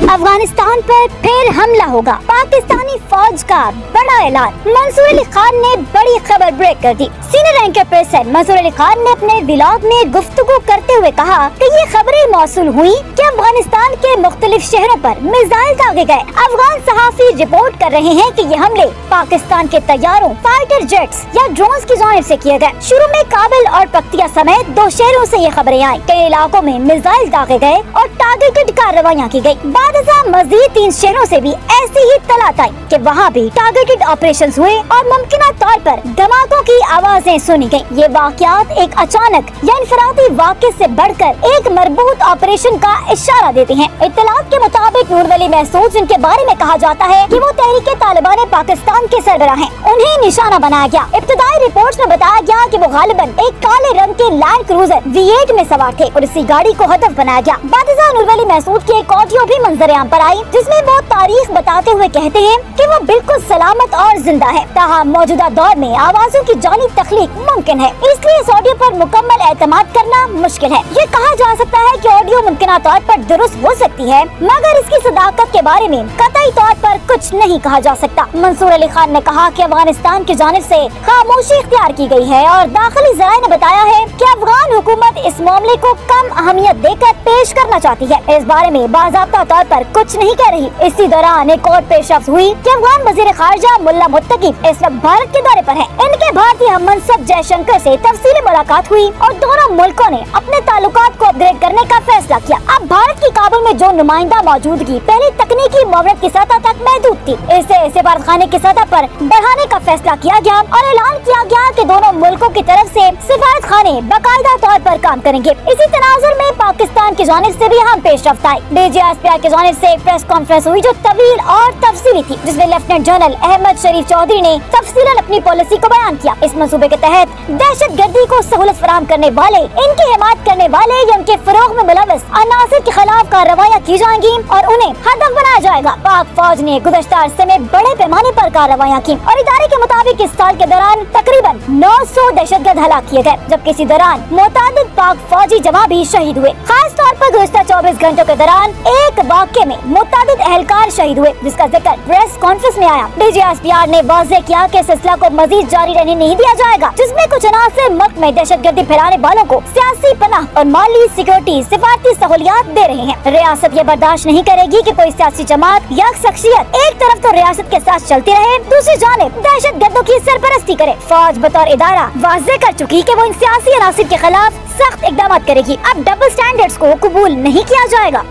افغانستان پر پھر حملہ ہوگا، پاکستانی فوج کا بڑا اعلان۔ منصور علی خان نے بڑی خبر بریک کر دی۔ سینئر اینکر پریس ہیڈ منصور علی خان نے اپنے ولاگ میں گفتگو کرتے ہوئے کہا کہ یہ خبریں موصول ہوئی کہ افغانستان کے مختلف شہروں پر میزائل داغے گئے۔ افغان صحافی رپورٹ کر رہے ہیں کہ یہ حملے پاکستان کے طیاروں، فائٹر جیٹس یا ڈرونز کی جانب سے کیے گئے۔ شروع میں کابل اور پکتیا سمیت 2 شہروں سے یہ خبریں آئیں۔ کئی علاقوں میں میزائل داغے گئے اور ٹارگیٹڈ کارروائیاں کی گئی۔ بعد ازاں مزید 3 شہروں سے بھی ایسی ہی اطلاعات آئی کہ وہاں بھی ٹارگیٹڈ آپریشنز ہوئے اور ممکنہ طور پر دھماکوں کی آوازیں سنی گئیں۔ یہ واقعات ایک اچانک یا انفرادی واقعے سے بڑھ کر ایک مربوط آپریشن کا اشارہ دیتے ہیں۔ اطلاعات کے مطابق نور ولی محسود، جن کے بارے میں کہا جاتا ہے کہ وہ تحریک طالبان پاکستان کے سربراہ ہیں، انہیں نشانہ بنایا گیا۔ ابتدائی رپورٹس میں بتایا گیا کہ وہ غالباً ایک کالے رنگ کے لینڈ کروزر V8 میں سوار تھے اور اسی گاڑی کو ہدف بنایا گیا۔ بعد ازاں نور ولی محسود کی ایک آڈیو بھی منظر عام پر آئی، جس میں وہ تاریخ بتاتے ہوئے کہتے ہیں کہ وہ بالکل سلامت اور زندہ ہے، تاہم موجودہ دور میں آوازوں کی جانی تخلیق ممکن ہے، اس لیے اس آڈیو پر مکمل اعتماد کرنا مشکل ہے۔ یہ کہا جا سکتا ہے کہ آڈیو ممکنہ طور پر درست ہو سکتی ہے، مگر اس کی صداقت کے بارے میں قطعی طور پر کچھ نہیں کہا جا سکتا۔ منصور علی خان نے کہا کہ افغانستان کی جانب سے خاموشی اختیار کی گئی ہے اور داخلی ذرائع نے بتایا ہے کہ افغان حکومت اس معاملے کو کم اہمیت دے کر پیش کرنا چاہتی ہے، اس بارے میں باضابطہ طور پر کچھ نہیں کہہ رہی۔ اسی دوران ایک اور پیش رفت ہوئی کہ افغان وزیر خارجہ ملا متقی اس وقت بھارت کے دورے پر ہیں۔ ان کے بھارتی ہم منصب جے شنکر سے تفصیلی ملاقات ہوئی اور دونوں ملکوں نے اپنے تعلقات کو اپ گریڈ کرنے کا فیصلہ کیا۔ اب بھارت کی کابل میں جو نمائندہ موجودگی پہلے تکنیکی معاونت کی سطح تک محدود تھی، اسے سفارت خانے کی سطح پر بڑھانے کا فیصلہ کیا گیا اور اعلان کیا گیا کہ دونوں ملکوں کی طرف سے سفارت خانے باقاعدہ طور پر کام کریں گے۔ اسی تناظر میں پاکستان کی جانب سے بھی اہم پیش رفت آئی۔ DGSPR کی جانب سے ایک پریس کانفرنس ہوئی جو طویل اور تفصیلی تھی، جس میں لیفٹیننٹ جنرل احمد شریف چودھری نے تفصیلاً اپنی پالیسی کو بیان کیا۔ اس منصوبے کے تحت دہشت گردی کو سہولت فراہم کرنے والے، ان کی حمایت کرنے والے یا ان کے فروغ میں ملوث عناصر کے خلاف کارروائیاں کی جائیں گی اور انہیں ہدف بنایا جائے گا۔ پاک فوج نے گزشتہ عرصے میں بڑے پیمانے پر کارروائیاں کی اور ادارے کے مطابق اس سال کے دوران تقریباً 900 دہشت گرد ہلاک کیے گئے، جبکہ اسی دوران متعدد پاک فوجی جوان بھی شہید ہوئے۔ خاص طور پر گزشتہ 24 گھنٹوں کے دوران ایک واقعے میں متعدد اہلکار شہید ہوئے، جس کا ذکر پریس کانفرنس میں آیا۔ DGSPR نے واضح کیا کہ سلسلہ کو مزید جاری رہنے نہیں دیا جائے گا، جس میں کچھ عناصر ملک میں دہشت گردی پھیلانے والوں کو سیاسی پناہ اور مالی سیکورٹی سفارتی سہولیات دے رہے ہیں۔ ریاست یہ برداشت نہیں کرے گی کہ کوئی سیاسی جماعت یا شخصیت ایک طرف تو ریاست کے ساتھ چلتی رہے، دوسری جانب دہشت گردوں کی سرپرستی کرے۔ فوج بطور ادارہ واضح کر چکی کہ وہ ان سیاسی عناصر کے خلاف سخت اقدامات کرے گی۔ اب ڈبل سٹینڈرڈز کو قبول نہیں کیا جائے گا۔